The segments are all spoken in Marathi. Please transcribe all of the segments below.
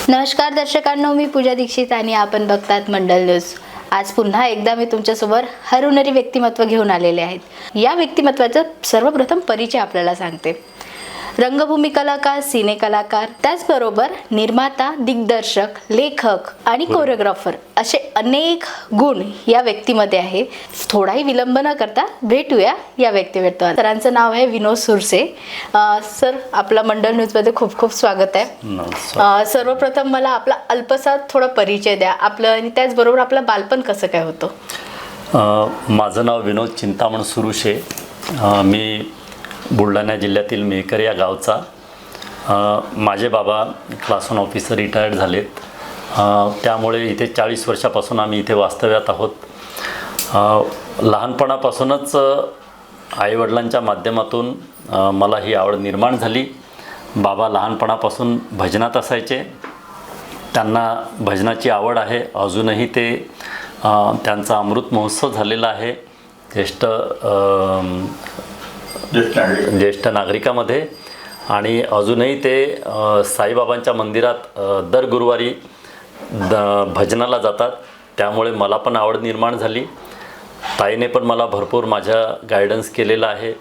नमस्कार दर्शकांनो, मी पूजा दीक्षित आणि आपण बघतात मंडल न्यूज। आज पुन्हा एकदा मी तुमच्यासमोर हरवणारी व्यक्तिमत्व घेऊन आलेले आहेत। या व्यक्तिमत्वाचा सर्वप्रथम परिचय आपल्याला सांगते। रंगभूमी कलाकार, सिने कलाकार, त्याचबरोबर निर्माता, दिग्दर्शक, लेखक आणि कोरिओग्राफर असे अनेक गुण या व्यक्तीमध्ये आहे। थोडाही विलंब न करता भेटूया या व्यक्तिमत्वाला। सरांचं नाव आहे विनोद सुरसे। सर, आपला मंडल न्यूजमध्ये खूप खूप स्वागत आहे। सर्वप्रथम मला आपला अल्पसा थोडा परिचय द्या आपलं, आणि त्याचबरोबर आपलं बालपण कसं काय होतं। माझं नाव विनोद चिंतामण सुरुशे। मी बुलढाणा जिल्ह्यातील मेहकर या गावचा। माझे बाबा क्लास 1 ऑफिसर रिटायर्ड झालेत, त्यामुळे इथे 40 वर्षापासून आम्ही इथे वास्तव्यात आहोत। लहानपणापासूनच आईवडिलांच्या माध्यमातून मला ही आवड निर्माण झाली। बाबा लहानपणापासून भजनात असायचे, त्यांना भजनाची आवड आहे। अजूनही ते त्यांचा अमृत महोत्सव झालेला आहे ज्येष्ठ नागरिकामध्ये, आणि अजूनही ते साईबाबांच्या मंदिरात दर गुरुवारी भजनाला जातात। त्यामुळे मला पण आवड निर्माण झाली। ताईने पण मला भरपूर माझ्या गायडन्स केलेला आहे।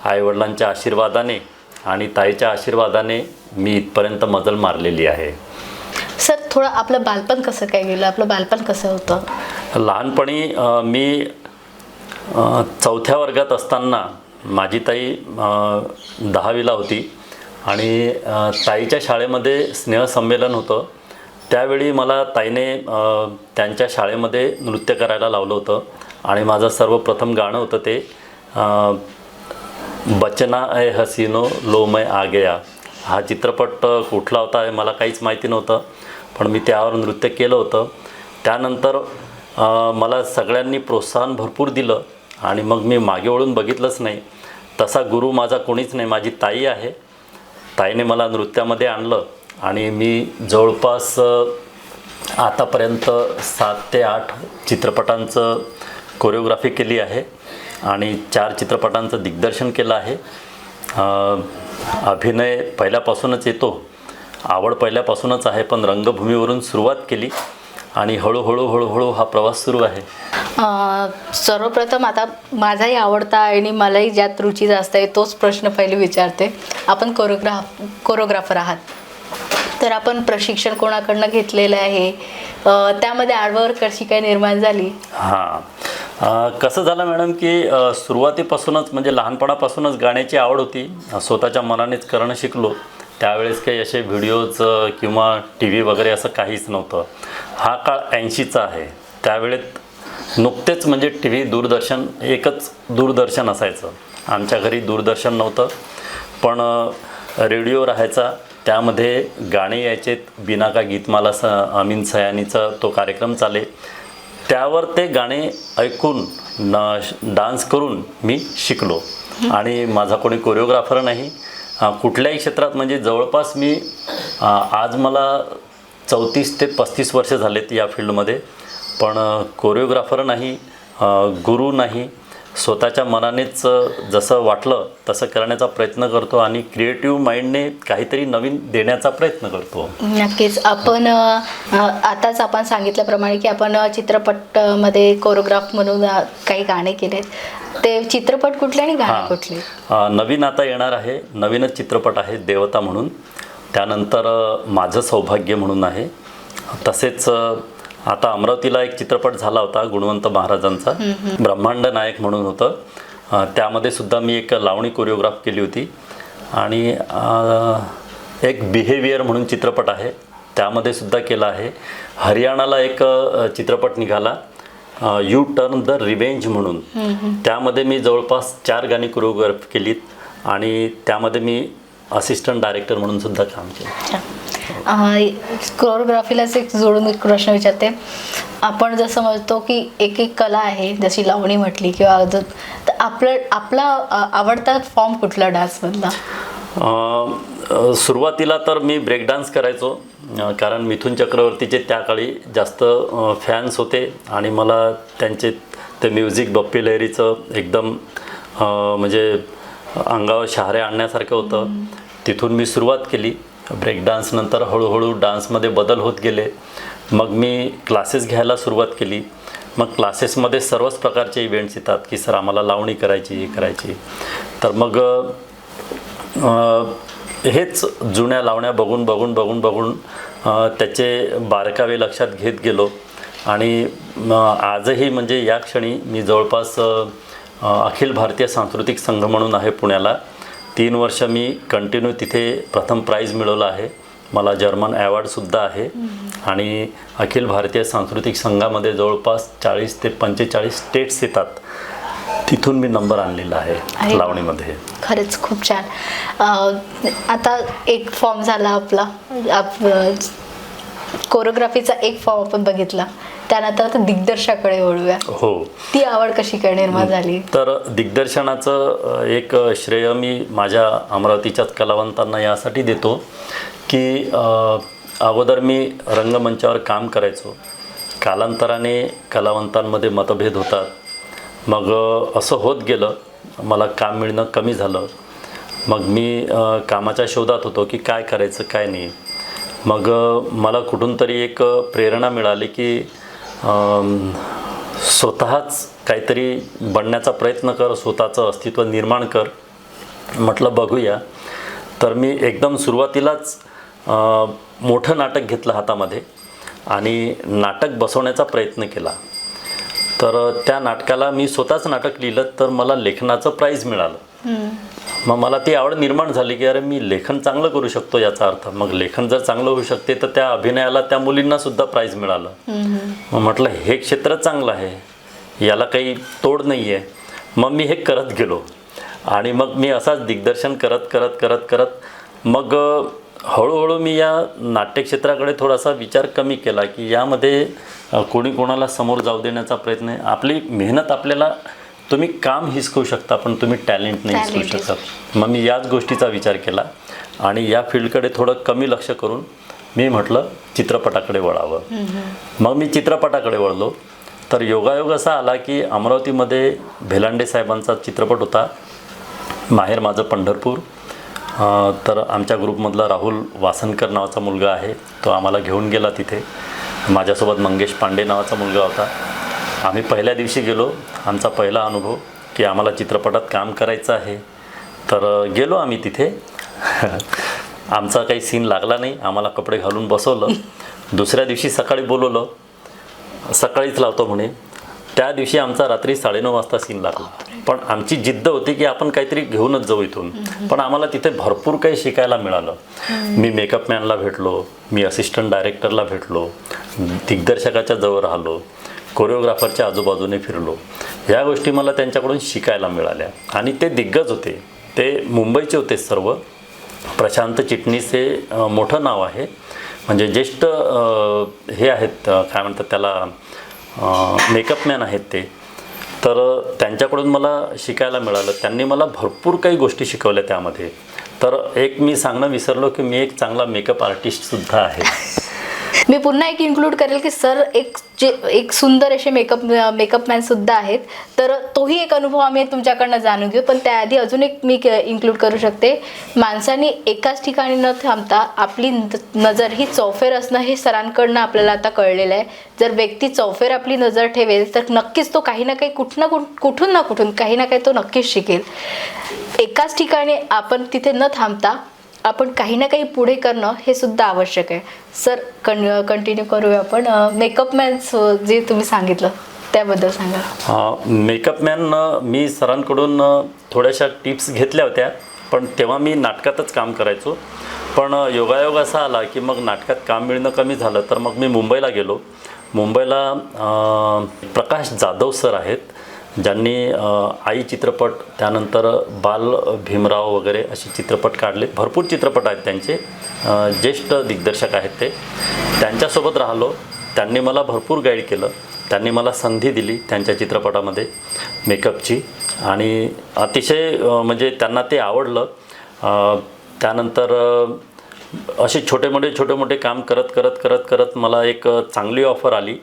आईवडिलांच्या आशीर्वादाने आणि ताईच्या आशीर्वादाने मी इथपर्यंत मजल मारलेली आहे। सर, थोडं आपलं बालपण कसं काय गेलं, आपलं बालपण कसं होतं। लहानपणी मी 4थ्या वर्गात असताना माझी ताई 10वीला होती आणि ताईच्या शाळेमध्ये स्नेहसंमेलन होतं। त्यावेळी मला ताईने त्यांच्या शाळेमध्ये नृत्य करायला लावलं होतं, आणि माझं सर्वप्रथम गाणं होतं ते बचना ए हसीनो लो मैं आ गया। हा चित्रपट कुठला होता हे मला काहीच माहिती नव्हतं, पण मी त्यावर नृत्य केलं होतं। त्यानंतर मला सगळ्यांनी प्रोत्साहन भरपूर दिलं, आणि मग मी मागे वळून बघितलंच नाही। तसा गुरु माझा कोणीच नाही, माझी ताई आहे। ताईने मला नृत्यामध्ये आणलं, आणि मी जवळपास आतापर्यंत 7 ते 8 चित्रपटांचं कोरिओग्राफी केली आहे, आणि 4 चित्रपटांचं दिग्दर्शन केलं आहे। अभिनय पहिल्यापासूनच येतो, आवड पहिल्यापासूनच आहे, पण रंगभूमीवरून सुरुवात केली आणि हळूहळू हा प्रवास सुरू आहे। सर्वप्रथम आता माझाही आवडता आणि मलाही ज्यात रुची जास्त आहे तोच प्रश्न पहिले विचारते। आपण कोरिओग्राफर आहात, तर आपण प्रशिक्षण कोणाकडनं घेतलेलं आहे, त्यामध्ये आडवड कशी काय निर्माण झाली। कसं झालं मॅडम की सुरुवातीपासूनच म्हणजे लहानपणापासूनच गाण्याची आवड होती। स्वतःच्या मनानेच करणं शिकलो। त्यावेळेस काही असे व्हिडिओज किंवा TV वगैरे असं काहीच नव्हतं। हा काळ 80चा आहे। त्यावेळेत नुकतेच म्हणजे TV, दूरदर्शन, एकच दूरदर्शन असायचं। आमच्या घरी दूरदर्शन नव्हतं, पण रेडिओ राहायचा, त्यामध्ये गाणे यायचे। बिना का गीतमाला अमीन सयानीचा तो कार्यक्रम चाले, त्यावर ते गाणे ऐकून डान्स करून मी शिकलो। आणि माझा कोणी कोरिओग्राफर नाही कुठल्याही क्षेत्रात, म्हणजे जवळपास मी आज मला 34 ते 35 वर्ष झालेत या फील्डमध्ये, पण कोरिओग्राफर नाही, गुरु नाही। स्वतःच्या मनानेच जसं वाटलं तसं करण्याचा प्रयत्न करतो, आणि क्रिएटिव्ह माइंडने काहीतरी नवीन देण्याचा प्रयत्न करतो। नक्कीच। आपण आताच आपण सांगितल्याप्रमाणे की आपण चित्रपटमध्ये कोरिओग्राफ म्हणून काही गाणे केलेत, ते चित्रपट कुठले आणि गाणे कुठले। नवीन आता येणार आहे, नवीनच चित्रपट आहे देवता म्हणून। त्यानंतर माझं सौभाग्य म्हणून आहे। तसेच आता अमरावतीला एक चित्रपट झाला होता गुणवंत महाराजांचा, ब्रह्मांड नायक म्हणून होतं। त्यामध्ये सुद्धा मी एक लावणी कोरिओग्राफ केली होती। आणि एक बिहेवियर म्हणून चित्रपट आहे, त्यामध्ये सुद्धा केला आहे। हरियाणाला एक चित्रपट निघाला यू टर्न द रिवेंज म्हणून, त्यामध्ये मी जवळपास 4 गाणी कोरिओग्राफ केलीत, आणि त्यामध्ये मी असिस्टंट डायरेक्टर म्हणून सुद्धा काम केलं। कोरिओग्राफीलाच एक जोडून एक प्रश्न विचारते। आपण जसं म्हणतो की एक एक कला आहे, जशी लावणी म्हटली किंवा तर आपला आवडता फॉर्म कुठला डान्समधला। सुरुवातीला तर मी ब्रेक डान्स करायचो, कारण मिथुन चक्रवर्तीचे त्या काळी जास्त फॅन्स होते, आणि मला त्यांचे ते म्युझिक बप्पी लहरीचं एकदम म्हणजे अंगावर शहारे आणण्यासारखं होतं। तिथून मी सुरुवात केली। ब्रेक डान्सनंतर हळूहळू डान्समध्ये बदल होत गेले. मग मी क्लासेस घ्यायला सुरुवात केली. मग क्लासेसमध्ये सर्वच प्रकारचे इव्हेंट्स येतात की सर आम्हाला लावणी करायची, हे करायची. तर मग हेच जुन्या लावण्या बघून त्याचे बारकावे लक्षात घेत गेलो. आणि आजही म्हणजे या क्षणी मी जवळपास अखिल भारतीय सांस्कृतिक संघ म्हणून आहे पुण्याला, 3 वर्ष मी कंटिन्यू तिथे प्रथम प्राईज मिळवलं आहे. मला जर्मन ॲवॉर्डसुद्धा आहे. आणि अखिल भारतीय सांस्कृतिक संघामध्ये जवळपास 40 ते 45 स्टेट्स येतात, तिथून मी नंबर आणलेला आहे लावणीमध्ये. खरंच खूप छान. आता एक फॉर्म झाला आपला, कोरिओग्राफीचा एक फॉर्म आपण बघितला, त्यानंतर आता दिग्दर्शनाकडे वळूया. हो. ती आवड कशी काय निर्माण झाली? तर दिग्दर्शनाचं एक श्रेय मी माझ्या अमरावतीच्याच कलावंतांना यासाठी देतो की अगोदर मी रंगमंचावर काम करायचो. कालांतराने कलावंतांमध्ये मतभेद होतात. मग असं होत गेलं, मला काम मिळणं कमी झालं. मग मी कामाच्या शोधात होतो की काय करायचं काय नाही. मग मला कुठून तरी एक प्रेरणा मिळाली की स्वतःच काहीतरी बनण्याचा प्रयत्न कर, स्वतःचं अस्तित्व निर्माण कर. म्हटलं बघूया. तर मी एकदम सुरुवातीलाच मोठं नाटक घेतलं हातामध्ये आणि नाटक बसवण्याचा प्रयत्न केला. तर त्या नाटकाला मी स्वतःच नाटक लिहिलं, तर मला लेखनाचं प्राईज मिळालं. मग मला ती आवड निर्माण झाली की अरे मी लेखन चांगलं करू शकतो याचा अर्थ. मग लेखन जर चांगलं होऊ शकते तर त्या अभिनयाला त्या मुलींनासुद्धा प्राईज मिळालं. मग म्हटलं हे क्षेत्र चांगलं आहे, याला काही तोड नाही आहे. मग मी हे करत गेलो आणि मग मी असाच दिग्दर्शन करत मग हळूहळू मी या नाट्यक्षेत्राकडे थोडासा विचार कमी केला की यामध्ये कोणी कोणाला समोर जाऊ देण्याचा प्रयत्न आहे. आपली मेहनत आपल्याला, तुम्ही काम हिसकवू शकता पण तुम्ही टॅलेंट नाही हिसकवू शकत. मग मी याच गोष्टीचा विचार केला आणि या फील्डकडे थोडं कमी लक्ष करून मी म्हटलं चित्रपटाकडे वळावं. मग मी चित्रपटाकडे वळलो. तर योगायोग असा आला की अमरावतीमध्ये भेलांडे साहेबांचा चित्रपट होता, माहेर माझं पंढरपूर. तर आमच्या ग्रुपमधला राहुल वासनकर नावाचा मुलगा आहे, तो आम्हाला घेऊन गेला तिथे. माझ्यासोबत मंगेश पांडे नावाचा मुलगा होता. आम्ही पहिल्या दिवशी गेलो. आमचा पहिला अनुभव की आम्हाला चित्रपटात काम करायचं आहे. तर गेलो आम्ही तिथे. आमचा काही सीन लागला नाही. आम्हाला कपडे घालून बसवलं. दुसऱ्या दिवशी सकाळी बोलवलं, सकाळीच लावतो म्हणे. त्या दिवशी आमचा रात्री 9:30 वाजता सीन लागला. पण आमची जिद्द होती की आपण काहीतरी घेऊनच जाऊ इथून. पण आम्हाला तिथे भरपूर काही शिकायला मिळालं. मी मेकअप मॅनला भेटलो, मी असिस्टंट डायरेक्टरला भेटलो, दिग्दर्शकाच्या जवळ राहिलो, कोरिओग्राफरच्या आजूबाजूने फिरलो. या गोष्टी मला त्यांच्याकडून शिकायला मिळाल्या. आणि ते दिग्गज होते, ते मुंबईचे होते सर्व. प्रशांत चिटणीस हे मोठं नाव आहे, म्हणजे ज्येष्ठ हे आहेत, काय म्हणतात त्याला, मेकअप मॅन आहेत ते. तर त्यांच्याकडून मला शिकायला मिळालं. त्यांनी मला भरपूर काही गोष्टी शिकवल्या त्यामध्ये. तर एक मी सांगणं विसरलो की मी एक चांगला मेकअप आर्टिस्टसुद्धा आहे. मी पुन्हा एक इन्क्लूड करेल की सर एक सुंदर असे मेकअप मॅन सुद्धा आहेत. तर तोही एक अनुभव आम्ही तुमच्याकडनं जाणून घेऊ. पण त्याआधी अजून एक मी इन्क्लूड करू शकते. माणसाने एकाच ठिकाणी न थांबता आपली नजर ही चौफेर असणं हे सरांकडनं आपल्याला आता कळलेलं आहे. जर व्यक्ती चौफेर आपली नजर ठेवेल तर नक्कीच तो काही ना काही कुठून ना कुठून काही ना काही तो नक्कीच शिकेल. एकाच ठिकाणी आपण तिथे न थांबता आपण काही ना काही पुढे करणं हे सुद्धा आवश्यक आहे. सर कंटिन्यू करूया आपण. मेकअप मॅन्स जे तुम्ही सांगितलं त्याबद्दल सांगा. मेकअप मॅन मी सरांकडून थोड्याशा टिप्स घेतल्या होत्या, पण तेव्हा मी नाटकातच काम करायचो. पण योगायोग असा आला की मग नाटकात काम मिळणं कमी झालं. तर मग मी मुंबईला गेलो. मुंबईला प्रकाश जाधव सर आहेत, ज्यांनी आई चित्रपट, त्यानंतर बाल भीमराव वगैरे असे चित्रपट काढले. भरपूर चित्रपट आहेत त्यांचे. ज्येष्ठ दिग्दर्शक आहेत ते. त्यांच्यासोबत राहिलो. त्यांनी मला भरपूर गाईड केलं. त्यांनी मला संधी दिली त्यांच्या चित्रपटामध्ये मेकअपची. आणि अतिशय म्हणजे त्यांना ते आवडलं. त्यानंतर असे छोटे मोठे काम करत मला एक चांगली ऑफर आली.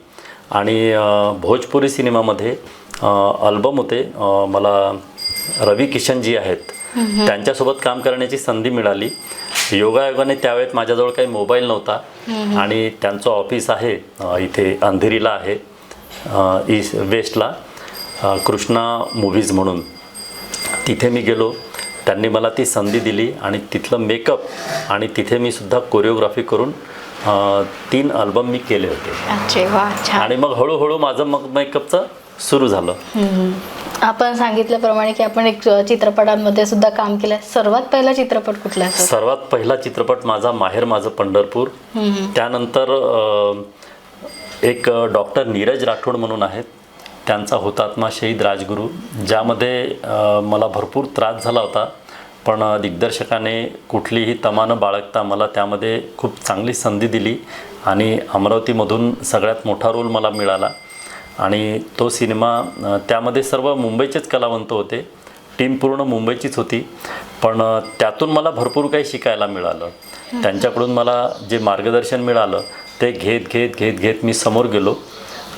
आणि भोजपुरी सिनेमामध्ये अल्बम होते. मला रवी किशनजी आहेत, त्यांच्यासोबत काम करण्याची संधी मिळाली. योगायोगाने त्यावेळेत माझ्याजवळ काही मोबाईल नव्हता आणि त्यांचं ऑफिस आहे इथे अंधेरीला आहे, ईस्ट वेस्टला, कृष्णा मूव्हीज म्हणून. तिथे मी गेलो, त्यांनी मला ती संधी दिली आणि तिथलं मेकअप आणि तिथे मी सुद्धा कोरिओग्राफी करून 3 अल्बम मी केले होते. अच्छा, वा, छान. आणि मग हळूहळू माझं मग मेकअपचं सुरू झालं. आपण सांगितल्याप्रमाणे की आपण एक चित्रपटांमध्ये सुद्धा काम केलं. सर्वात पहिला चित्रपट कुठला असेल? सर्वात पहिला चित्रपट माझा माहेर माझं पंढरपूर. त्यानंतर एक डॉक्टर नीरज राठोड म्हणून आहेत, त्यांचा हुतात्मा शहीद राजगुरू, ज्यामध्ये मला भरपूर त्रास झाला होता, पण दिग्दर्शकाने कुठलीही तमा न बाळगता मला त्यामध्ये खूप चांगली संधी दिली आणि अमरावतीमधून सगळ्यात मोठा रोल मला मिळाला. आणि तो सिनेमा त्यामध्ये सर्व मुंबईचेच कलावंत होते, टीम पूर्ण मुंबईचीच होती, पण त्यातून मला भरपूर काही शिकायला मिळालं. त्यांच्याकडून मला जे मार्गदर्शन मिळालं ते घेत घेत घेत घेत मी समोर गेलो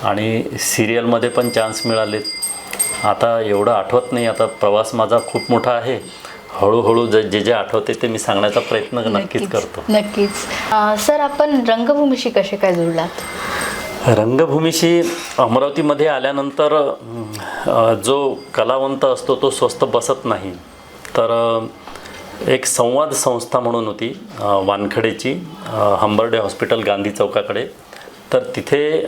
आणि सिरियलमध्ये पण चान्स मिळाले. आता एवढं आठवत नाही, आता प्रवास माझा खूप मोठा आहे. हळूहळू जे जे आठवते ते मी सांगण्याचा प्रयत्न नक्कीच करतो. नक्कीच. सर, आपण रंगभूमीशी कसे काय जोडलात? रंगभूमीशी अमरावतीमध्ये आल्यानंतर जो कलावंत असतो तो स्वस्त बसत नाही. तर एक संवाद संस्था म्हणून होती वानखडेची, हंबर्डे हॉस्पिटल गांधी चौकाकडे. तर तिथे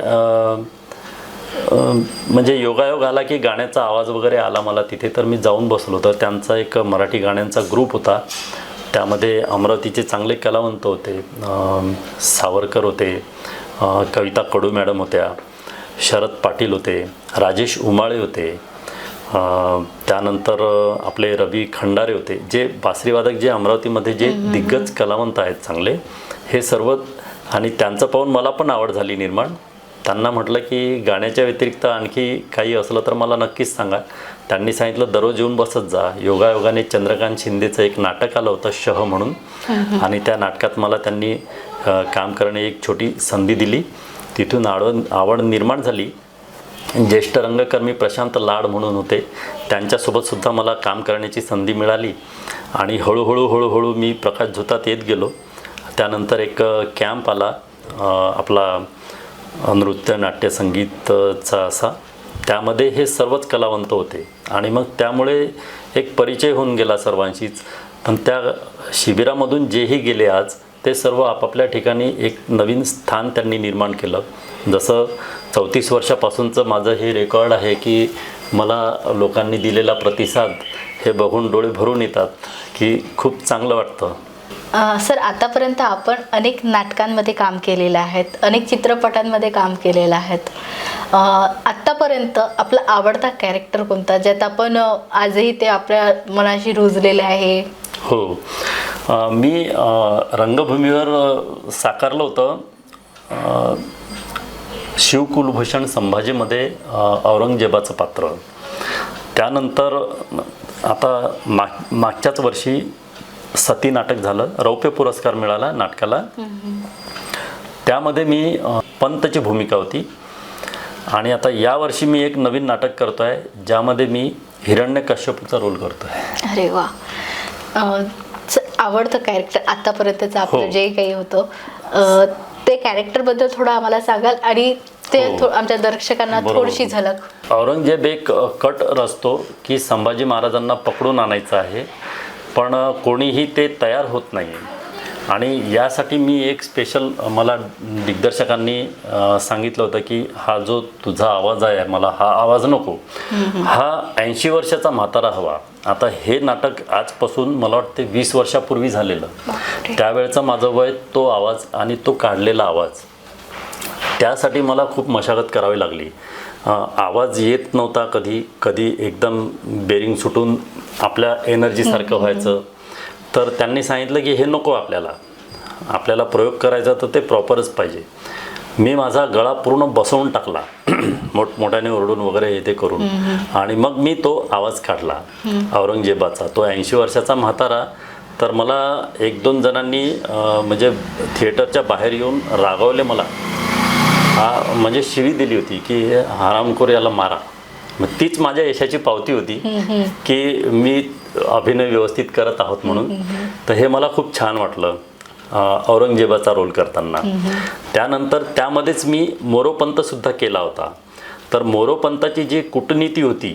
म्हणजे योगायोग आला की गाण्याचा आवाज वगैरे आला मला तिथे, तर मी जाऊन बसलो. तर त्यांचा एक मराठी गाण्यांचा ग्रुप होता, त्यामध्ये अमरावतीचे चांगले कलावंत होते. सावरकर होते, कविता कडू मॅडम होत्या, शरद पाटील होते, राजेश उमाळे होते, त्यानंतर आपले रवी खंडारे होते, जे बासरीवादक जे अमरावतीमध्ये जे दिग्गज कलावंत आहेत चांगले, हे सर्व. आणि त्यांचं पाहून मला पण आवड झाली निर्माण. त्यांना म्हटलं की गाण्याच्या व्यतिरिक्त आणखी काही असलं तर मला नक्कीच सांगा. त्यांनी सांगितलं दररोज येऊन बसत जा. योगायोगाने चंद्रकांत शिंदेचं एक नाटक आलं होतं शह म्हणून, आणि त्या नाटकात मला त्यांनी काम करणे एक छोटी संधी दिली. तिथून आवड निर्माण झाली. ज्येष्ठ रंगकर्मी प्रशांत लाड म्हणून होते, त्यांच्यासोबतसुद्धा मला काम करण्याची संधी मिळाली. आणि हळूहळू मी प्रकाश झोतात येत गेलो. त्यानंतर एक कॅम्प आला आपला नृत्य नाट्य संगीतचा असा, त्यामध्ये हे सर्वच कलावंत होते. आणि मग त्यामुळे एक परिचय होऊन गेला सर्वांशीच. पण त्या शिबिरामधून जेही गेले आज ते सर्व आपापल्या ठिकाणी एक नवीन स्थान त्यांनी निर्माण केलं. जसं 34 वर्षापासूनचं माझं हे रेकॉर्ड आहे की मला लोकांनी दिलेला प्रतिसाद हे बघून डोळे भरून येतात की खूप चांगलं वाटतं. सर, आतापर्यंत आपण अनेक नाटकांमध्ये काम केलेलं आहे, अनेक चित्रपटांमध्ये काम केलेलं आहे. आत्तापर्यंत आपला आवडता कॅरेक्टर कोणता, ज्यात आपण आजही ते आपल्या मनाशी रुजलेले आहे? हो, मी रंगभूमीवर साकारलं होतं शिवकुलभूषण संभाजीमध्ये औरंगजेबाचं पात्र. त्यानंतर आता मागच्याच वर्षी सती नाटक झालं, रौप्य पुरस्कार मिळाला नाटकाला. त्यामध्ये मी पंतची भूमिका होती. आणि आता यावर्षी मी एक नवीन नाटक करतो आहे ज्यामध्ये मी हिरण्यकश्यपूचा रोल करतो आहे. अरे वा. आवडतं कॅरेक्टर आतापर्यंतचं आपलं जे काही होतं ते कॅरेक्टरबद्दल थोडं आम्हाला सांगाल आणि ते आमच्या दर्शकांना थोडीशी झलक. औरंगजेब एक कट रचतो की संभाजी महाराजांना पकडून आणायचं आहे, पण कोणीही ते तयार होत नाही. आणि यासाठी मी एक स्पेशल मला दिग्दर्शकांनी सांगितलं होतं की हा जो तुझा आवाज आहे, मला हा आवाज नको, हा 80 वर्षाचा म्हातारा हवा. आता हे नाटक आजपासून मला वाटते 20 वर्षापूर्वी झालेलं. त्यावेळचा माझं वय, तो आवाज आणि तो काढलेला आवाज, त्यासाठी मला खूप मशागत करावी लागली. आवाज येत नव्हता कधी एकदम बेरिंग सुटून आपल्या एनर्जीसारखं व्हायचं. तर त्यांनी सांगितलं की हे नको, आपल्याला प्रयोग करायचा तर ते प्रॉपरच पाहिजे. मी माझा गळा पूर्ण बसवून टाकला मोठमोठ्याने ओरडून वगैरे हे ते करून, आणि मग मी तो आवाज काढला औरंगजेबाचा, तो 80 वर्षाचा म्हातारा. तर मला 1-2 जणांनी म्हणजे थिएटरच्या बाहेर येऊन रागावले मला, म्हणजे शिवी दिली होती की हरामखोर याला मारा. मग तीच माझ्या यशाची पावती होती की मी अभिनय व्यवस्थित करत आहोत म्हणून. तर हे मला खूप छान वाटलं औरंगजेबाचा रोल करताना. त्यानंतर त्यामध्येच मी मोरोपंतसुद्धा केला होता. तर मोरोपंताची जी कूटनीती होती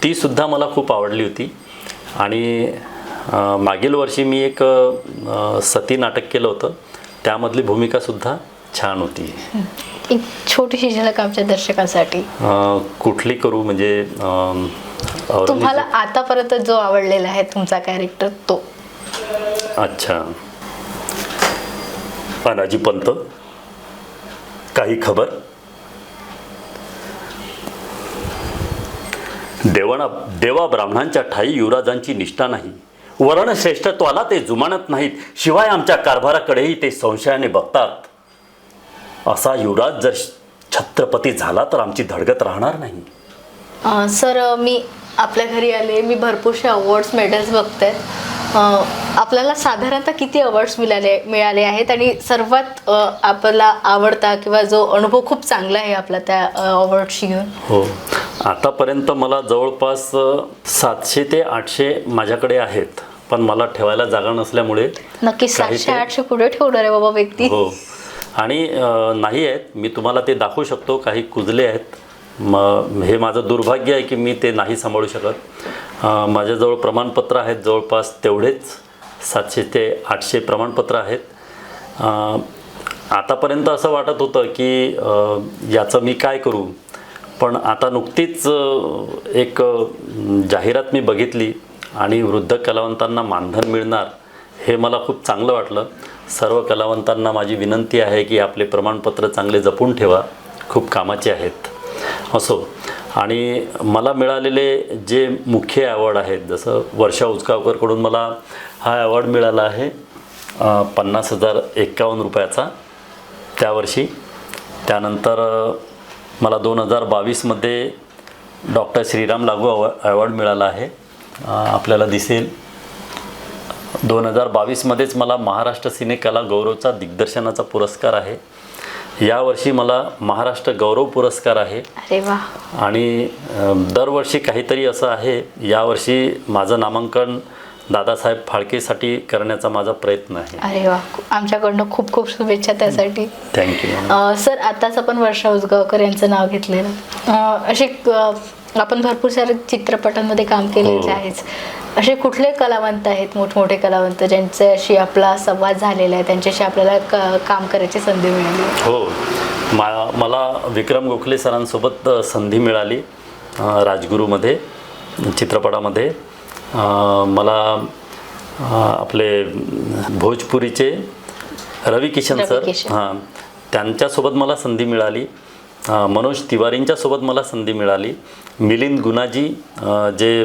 ती सुद्धा मला खूप आवडली होती. आणि मागील वर्षी मी एक सती नाटक केलं होतं, त्यामधली भूमिकासुद्धा छान होती. एक छोटीशी झलक आमच्या दर्शकांसाठी कुठली करू म्हणजे तुम्हाला आतापर्यंत जो आवडलेला आहे तुमचा कॅरेक्टर तो? अच्छा, अनाजी पंत, काही खबर? देवा ब्राह्मणांच्या ठाई युवराजांची निष्ठा नाही, वर्णश्रेष्ठत्वाला ते जुमानत नाहीत, शिवाय आमच्या कारभाराकडेही ते संशयाने बघतात. असा युवराज जर छत्रपती झाला तर आमची धडगत राहणार नाही. सर, मी आपल्या घरी आले, मी भरपूरसे अवॉर्ड्स मेडल्स बघते. आपल्याला साधारणतः किती अवॉर्ड्स मिळाले आहेत आणि सर्वात आपला आवडता किंवा जो अनुभव खूप चांगला आहे आपला त्या अवॉर्डशी घेऊन? हो, आतापर्यंत मला जवळपास 700 ते 800 माझ्याकडे आहेत, पण मला ठेवायला जागा नसल्यामुळे नक्की 700-800 पुढे ठेवणार आहे बाबा व्यक्ती. हो, आणि नाही आहेत, मी तुम्हाला ते दाखवू शकतो. काही कुजले आहेत, हे माझं दुर्भाग्य आहे की मी ते नाही सांभाळू शकत. माझ्याजवळ प्रमाणपत्र आहेत जवळपास तेवढेच 700 ते 800 प्रमाणपत्र आहेत. आतापर्यंत असं वाटत होतं की याचं मी काय करू, पण आता नुकतीच एक जाहिरात मी बघितली आणि वृद्ध कलावंतांना मानधन मिळणार, हे मला खूप चांगलं वाटलं. सर्व कलावंतांना माझी विनंती आहे की आपले प्रमाणपत्र चांगले जपून ठेवा, खूप कामाचे आहेत. असो, आणि मला मिळालेले जे मुख्य अवॉर्ड आहेत, जसं वर्षा उचकावकरकडून मला हा अवॉर्ड मिळाला आहे 50,051 रुपयाचा त्यावर्षी. त्यानंतर मला 2022मध्ये डॉक्टर श्रीराम लागू अवॉर्ड मिळाला आहे. आपल्याला दिसेल 2022मध्येच मला महाराष्ट्र सिनेकला गौरवचा दिग्दर्शनाचा पुरस्कार आहे. यावर्षी मला महाराष्ट्र गौरव पुरस्कार आहे. अरे वा. आणि दरवर्षी काहीतरी असं आहे. यावर्षी माझं नामांकन दादासाहेब फाळकेसाठी करण्याचा माझा प्रयत्न आहे. अरे वा, आमच्याकडनं खूप खूप शुभेच्छा त्यासाठी. थँक्यू. सर, आताच आपण वर्षा उजगावकर यांचं नाव घेतलेलं. असे आपण भरपूर सारे चित्रपटांमध्ये काम केलेले आहेच. असे कुठले कलावंत आहेत, मोठमोठे कलावंत, ज्यांच्याशी आपला संवाद झालेला आहे, त्यांच्याशी आपल्याला काम करायची संधी मिळाली? हो, मला विक्रम गोखले सरांसोबत संधी मिळाली राजगुरूमध्ये, चित्रपटामध्ये. मला आपले भोजपुरीचे रवी किशन सर, हां, त्यांच्यासोबत मला संधी मिळाली. मनोज तिवारींच्या सोबत मला संधी मिळाली. मिलिंद गुनाजी जे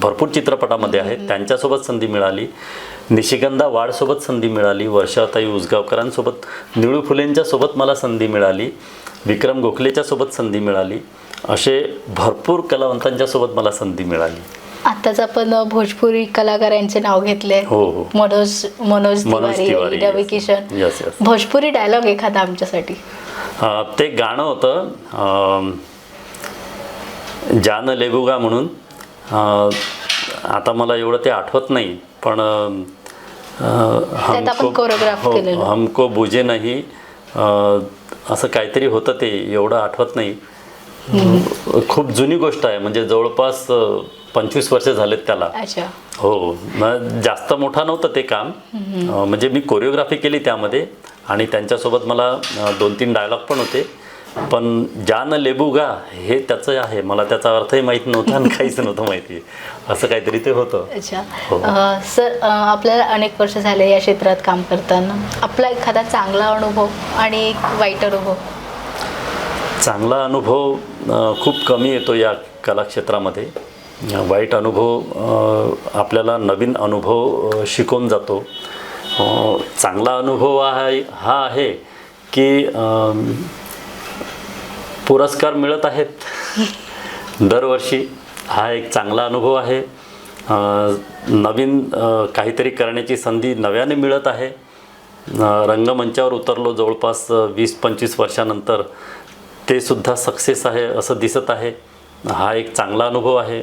भरपूर चित्रपटामध्ये आहेत, त्यांच्यासोबत संधी मिळाली. निशिगंधा वाडसोबत संधी मिळाली. वर्षाताई उजगावकरांसोबत, निळू फुलेंच्यासोबत मला संधी मिळाली. विक्रम गोखलेच्यासोबत संधी मिळाली. असे भरपूर कलावंतांच्यासोबत मला संधी मिळाली. आत्ताच आपण भोजपुरी कलाकारांचे नाव घेतले. हो हो. मनोज तिवारी, रवी किशन. यस. भोजपुरी डायलॉग एखादा आमच्यासाठी? ते गाणं होतं जान लेबुगा म्हणून. आता मला एवढं ते आठवत नाही, पण हमको बुझे नाही असं काहीतरी होतं, ते एवढं आठवत नाही. खूप जुनी गोष्ट आहे, म्हणजे जवळपास 25 वर्ष झालेत त्याला. हो, जास्त मोठा नव्हतं ते काम. म्हणजे मी कोरिओग्राफी केली त्यामध्ये, आणि त्यांच्यासोबत मला 2-3 डायलॉग पण होते. पण जान लेबुगा हे त्याचं आहे, मला त्याचा अर्थही माहीत नव्हता आणि काहीच नव्हतं माहिती, असं काहीतरी ते होतं. अच्छा. सर, आपल्याला अनेक वर्ष झाले या क्षेत्रात काम करताना. आपला एखादा चांगला अनुभव आणि एक वाईट अनुभव? चांगला अनुभव खूप कमी येतो या कलाक्षेत्रामध्ये. वाईट अनुभव आपल्याला नवीन अनुभव शिकवून जातो. चांगला अनुभव हा आहे की पुरस्कार मिळत आहेत दरवर्षी, हा एक चांगला अनुभव आहे. नवीन काहीतरी करण्याची संधी नव्याने मिळत आहे. रंगमंचावर उतरलो जवळपास 20-25 वर्षानंतर, ते सुद्धा सक्सेस आहे असं दिसत आहे. हा एक चांगला अनुभव आहे.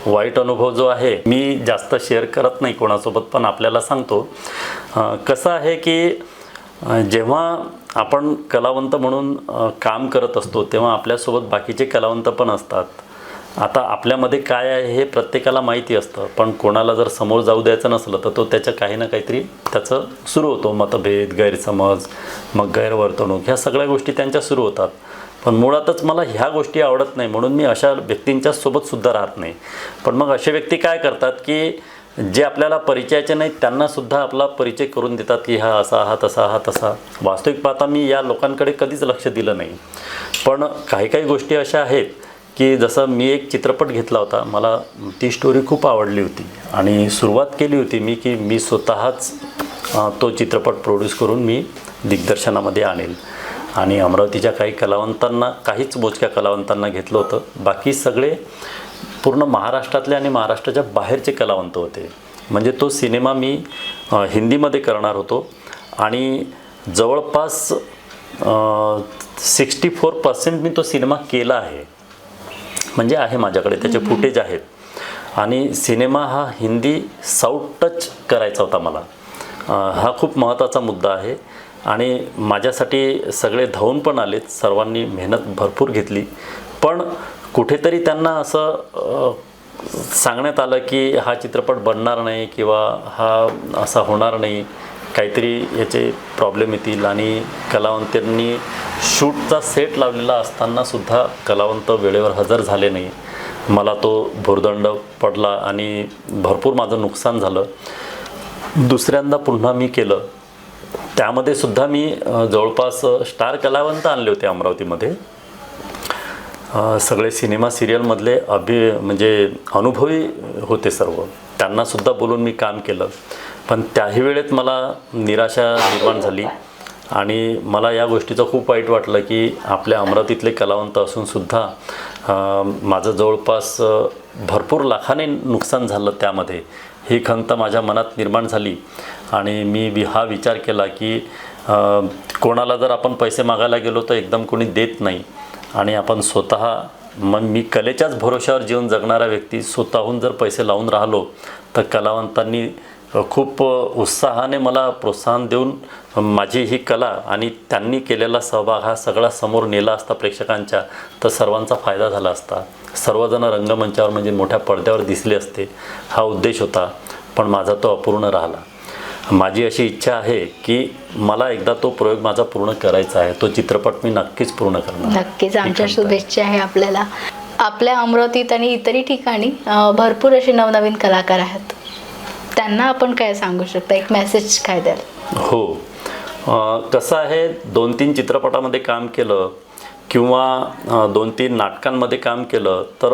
वाईट अनुभव जो आहे मी जास्त शेअर करत नाही कोणासोबत, पण आपल्याला सांगतो. कसं आहे की जेव्हा आपण कलावंत म्हणून काम करत असतो तेव्हा आपल्यासोबत बाकीचे कलावंत पण असतात. आता आपल्यामध्ये काय आहे हे प्रत्येकाला माहिती असतं, पण कोणाला जर समोर जाऊ द्यायचं नसलं तर तो त्याच्या काही ना काहीतरी त्याचं सुरू होतो. मतभेद, गैरसमज, मग गैरवर्तणूक, ह्या सगळ्या गोष्टी त्यांच्या सुरू होतात. पण मुळातच मला ह्या गोष्टी आवडत नाही म्हणून मी अशा व्यक्तींच्या सोबतसुद्धा राहत नाही. पण मग असे व्यक्ती काय करतात की जे आपल्याला परिचयाचे नाहीत त्यांनासुद्धा आपला परिचय करून देतात की हा असा, हा तसा, हा तसा. वास्तविक पाहता मी या लोकांकडे कधीच लक्ष दिलं नाही. पण काही काही गोष्टी अशा आहेत की जसं मी एक चित्रपट घेतला होता, मला ती स्टोरी खूप आवडली होती आणि सुरुवात केली होती मी की मी स्वतःच तो चित्रपट प्रोड्यूस करून मी दिग्दर्शनामध्ये आणेल. आणि अमरावतीच्या काही कलावंतांना, काहीच मोजक्या कलावंतांना घेतलं होतं. बाकी सगळे पूर्ण महाराष्ट्रातले आणि महाराष्ट्राच्या बाहेरचे कलावंत होते. म्हणजे तो सिनेमा मी हिंदीमध्ये करणार होतो आणि जवळपास 64% मी तो सिनेमा केला आहे. म्हणजे आहे माझ्याकडे त्याचे फुटेज आहेत. आणि सिनेमा हा हिंदी साऊथ टच करायचा होता मला. हा खूप महत्त्वाचा मुद्दा आहे आणि माझ्यासाठी सगळे धावून पण आलेत. सर्वांनी मेहनत भरपूर घेतली. पण कुठेतरी त्यांना असं सांगण्यात आलं की हा चित्रपट बनणार नाही किंवा हा असा होणार नाही, काहीतरी याचे प्रॉब्लेम येतील. आणि कलावंतांनी शूटचा सेट लावलेला असतानासुद्धा कलावंत वेळेवर हजर झाले नाही. मला तो भुर्दंड पडला आणि भरपूर माझं नुकसान झालं. दुसऱ्यांदा पुन्हा मी केलं, त्यामध्ये सुद्धा मी जवळपास स्टार कलावंत आणले होते अमरावतीमध्ये. सगळे सिनेमा सिरियलमधले म्हणजे अनुभवी होते सर्व, त्यांनासुद्धा बोलून मी काम केलं. पण त्याही वेळेत मला निराशा निर्माण झाली आणि मला या गोष्टीचं खूप वाईट वाटलं की आपल्या अमरावतीतले कलावंत असूनसुद्धा माझं जवळपास भरपूर लाखाने नुकसान झालं त्यामध्ये. ही खंत माझ्या मनात निर्माण झाली आणि मी हा विचार केला की कोणाला जर आपण पैसे मागायला गेलो तर एकदम कोणी देत नाही. आणि आपण स्वतः मी कलेच्याच भरोश्यावर जीवन जगणारा व्यक्ती स्वतःहून जर पैसे लावून राहिलो तर कलावंतांनी खूप उत्साहाने मला प्रोत्साहन देऊन माझी ही कला आणि त्यांनी केलेला सहभाग हा सगळा समोर नेला असता प्रेक्षकांच्या, तर सर्वांचा फायदा झाला असता. सर्वजण रंगमंचावर म्हणजे मोठ्या पडद्यावर दिसले असते. हा उद्देश होता, पण माझा तो अपूर्ण राहिला. माझी अशी इच्छा आहे की मला एकदा तो प्रयोग माझा पूर्ण करायचा आहे. तो चित्रपट मी नक्कीच पूर्ण करणार. नक्कीच आमच्या शुभेच्छा आहे आपल्याला. आपल्या अमरावतीत आणि इतरही ठिकाणी भरपूर असे नवनवीन कलाकार आहेत, त्यांना आपण काय सांगू शकता, एक मेसेज काय द्याल? हो, कसं आहे, 2-3 चित्रपटामध्ये काम केलं किंवा 2-3 नाटकांमध्ये काम केलं तर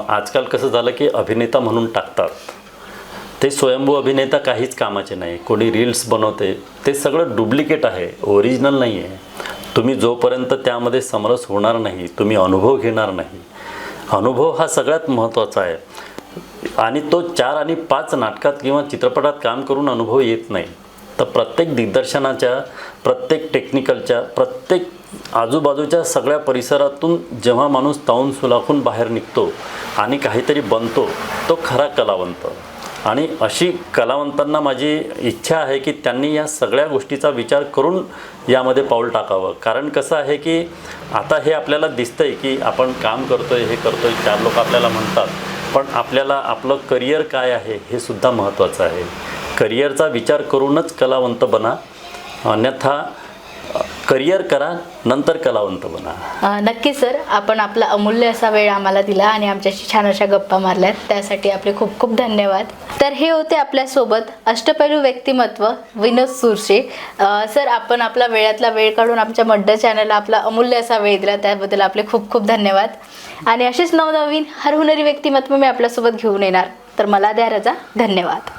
आजकाल कसं झालं की अभिनेता म्हणून टाकतात. ते स्वयंभू अभिनेता काहीच कामाचे नाही. कोणी रील्स बनवते, ते सगळं डुप्लिकेट आहे, ओरिजिनल नाही आहे. तुम्ही जोपर्यंत त्यामध्ये समरस होणार नाही, तुम्ही अनुभव घेणार नाही. अनुभव हा सगळ्यात महत्त्वाचा आहे आणि तो 4 आणि 5 नाटकात किंवा चित्रपटात काम करून अनुभव येत नाही. तर प्रत्येक दिग्दर्शनाच्या, प्रत्येक टेक्निकलच्या, प्रत्येक आजूबाजूच्या सगळ्या परिसरातून जेव्हा माणूस तावून सुलाखून बाहेर निघतो आणि काहीतरी बनतो, तो खरा कलावंत. आणि अशी कलावंतांना माझी इच्छा आहे की त्यांनी या सगळ्या गोष्टीचा विचार करून यामध्ये पाऊल टाकावं. कारण कसं आहे की आता हे आपल्याला दिसतंय की आपण काम करतोय, हे करतोय, 4 लोक आपल्याला म्हणतात, पण आपल्याला आपलं करिअर काय आहे हे सुद्धा महत्त्वाचं आहे. करिअरचा विचार करूनच कलावंत बना, अन्यथा करिअर करा, नंतर कलावंत बना. नक्की सर, आपण आपला अमूल्य असा वेळ आम्हाला दिला आणि आमच्याशी छान अशा गप्पा मारल्यात, त्यासाठी आपले खूप खूप धन्यवाद. तर हे होते आपल्यासोबत अष्टपैलू व्यक्तिमत्व विनोद सुरशे सर. आपण आपला वेळातला वेळ काढून आमच्या मड्डा चॅनलला आपला अमूल्य असा वेळ दिला, त्याबद्दल आपले खूप खूप धन्यवाद. आणि असेच नवनवीन हरहुन्नरी व्यक्तिमत्व मी आपल्यासोबत घेऊन येणार. तर मला द्या रजा. धन्यवाद.